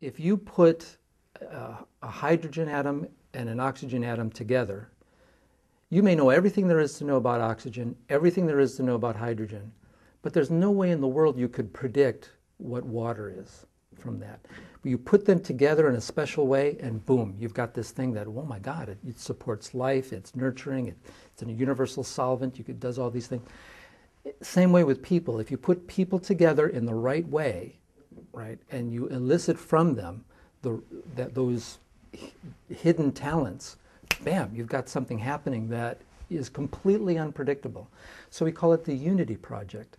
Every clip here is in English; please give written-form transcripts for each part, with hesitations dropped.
if you put a hydrogen atom and an oxygen atom together, you may know everything there is to know about oxygen, everything there is to know about hydrogen, but there's no way in the world you could predict what water is from that. You put them together in a special way and boom, you've got this thing that, oh my God, it supports life, it's nurturing, it's a universal solvent, it does all these things. Same way with people. If you put people together in the right way, right, and you elicit from them those hidden talents, bam, you've got something happening that is completely unpredictable. So we call it the Unity Project.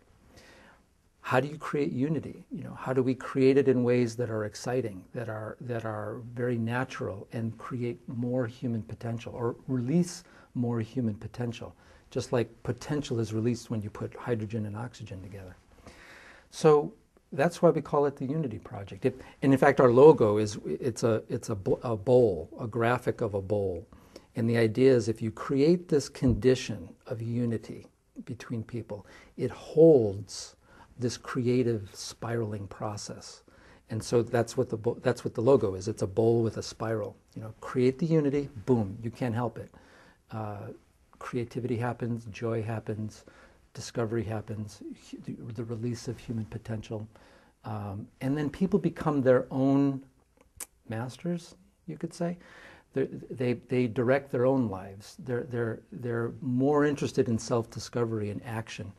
How do you create unity? How do we create it in ways that are exciting, that are very natural, and create more human potential, or release more human potential, just like potential is released when you put hydrogen and oxygen together. So that's why we call it the Unity Project. And in fact, our logo it's a bowl, a graphic of a bowl. And the idea is if you create this condition of unity between people, it holds this creative spiraling process. And so that's what the logo is. It's a bowl with a spiral. Create the unity, boom, you can't help it. Creativity happens, joy happens, discovery happens, the release of human potential. And then people become their own masters, you could say. They direct their own lives. They're more interested in self-discovery and action.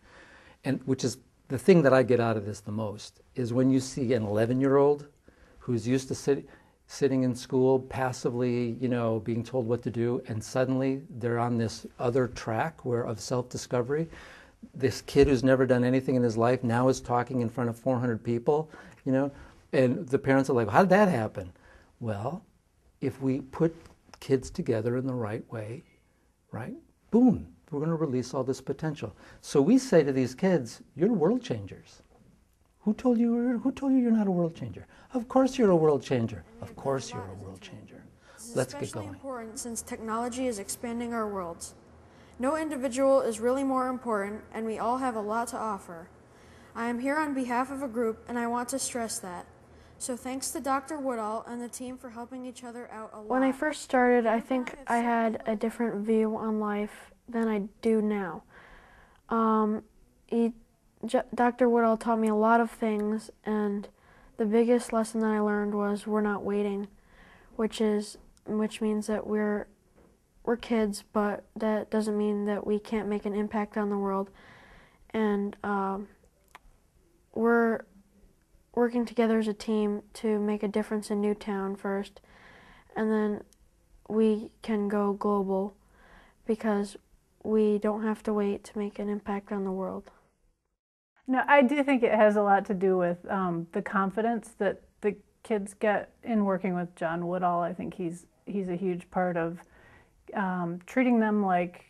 And which is the thing that I get out of this the most, is when you see an 11-year-old who's used to sitting in school passively, being told what to do, and suddenly they're on this other track of self-discovery. This kid who's never done anything in his life now is talking in front of 400 people, and the parents are like, how did that happen? Well, if we put kids together in the right way, right, boom, we're going to release all this potential. So we say to these kids, you're world changers. Who told you you're not a world changer? Of course you're a world changer. Of course you're a world changer. Let's get going. Especially important since technology is expanding our worlds. No individual is really more important, and we all have a lot to offer. I am here on behalf of a group, and I want to stress that. So thanks to Dr. Woodall and the team for helping each other out a lot. When I first started, I think I had a different view on life than I do now. Dr. Woodall taught me a lot of things, and the biggest lesson that I learned was we're not waiting, which means that we're kids, but that doesn't mean that we can't make an impact on the world. And we're working together as a team to make a difference in Newtown first, and then we can go global because we don't have to wait to make an impact on the world. No, I do think it has a lot to do with the confidence that the kids get in working with John Woodall. I think he's a huge part of treating them like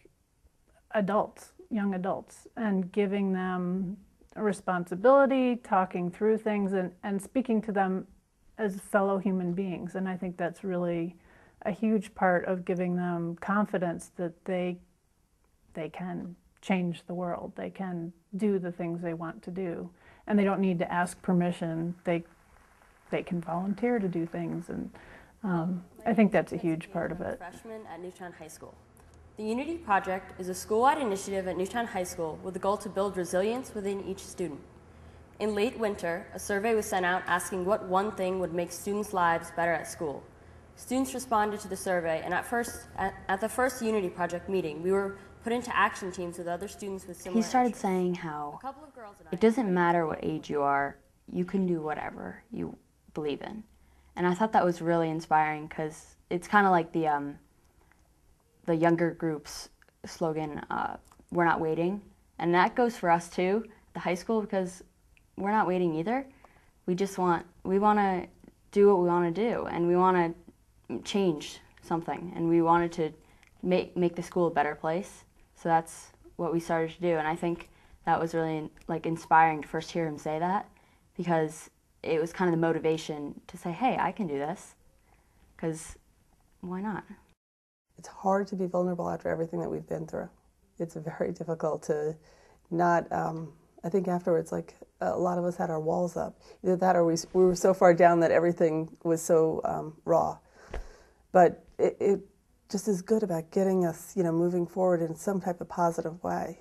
adults, young adults, and giving them a responsibility, talking through things, and speaking to them as fellow human beings. And I think that's really a huge part of giving them confidence that they can change the world. They can do the things they want to do, and they don't need to ask permission. They can volunteer to do things, and I think that's a huge part of it. Freshman at Newtown High School. The Unity Project is a school-wide initiative at Newtown High School with the goal to build resilience within each student. In late winter, a survey was sent out asking what one thing would make students' lives better at school. Students responded to the survey, and at the first Unity Project meeting, we were put into action teams with other students with similar He started interests. saying how it doesn't matter what age you are, you can do whatever you believe in. And I thought that was really inspiring because it's kind of like the younger group's slogan, we're not waiting. And that goes for us too, the high school, because we're not waiting either. We want to do what we want to do, and we want to change something, and we wanted to make the school a better place. So that's what we started to do, and I think that was really inspiring to first hear him say that, because it was kind of the motivation to say, hey, I can do this, because why not? It's hard to be vulnerable after everything that we've been through. It's very difficult to not I think afterwards, like a lot of us had our walls up. Either that or we were so far down that everything was so raw. But it just is good about getting us, moving forward in some type of positive way.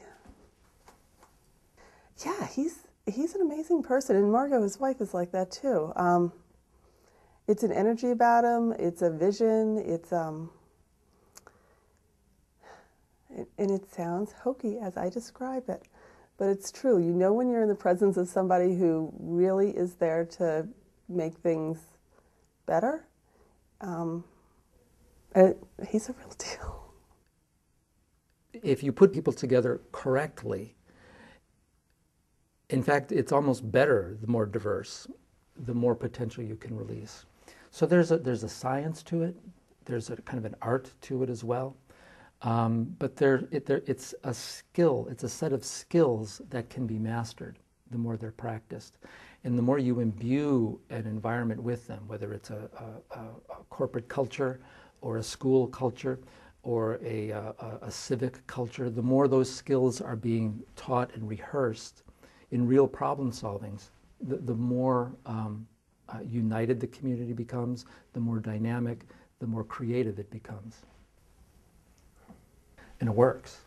Yeah, he's an amazing person, and Margot, his wife, is like that too. It's an energy about him. It's a vision. It's and it sounds hokey as I describe it, but it's true. You know when you're in the presence of somebody who really is there to make things better. He's a real deal. If you put people together correctly, in fact, it's almost better the more diverse, the more potential you can release. So there's a science to it. There's a kind of an art to it as well. But it's a skill. It's a set of skills that can be mastered the more they're practiced. And the more you imbue an environment with them, whether it's a corporate culture or a school culture or a civic culture, the more those skills are being taught and rehearsed in real problem solvings, the more united the community becomes, the more dynamic, the more creative it becomes. And it works.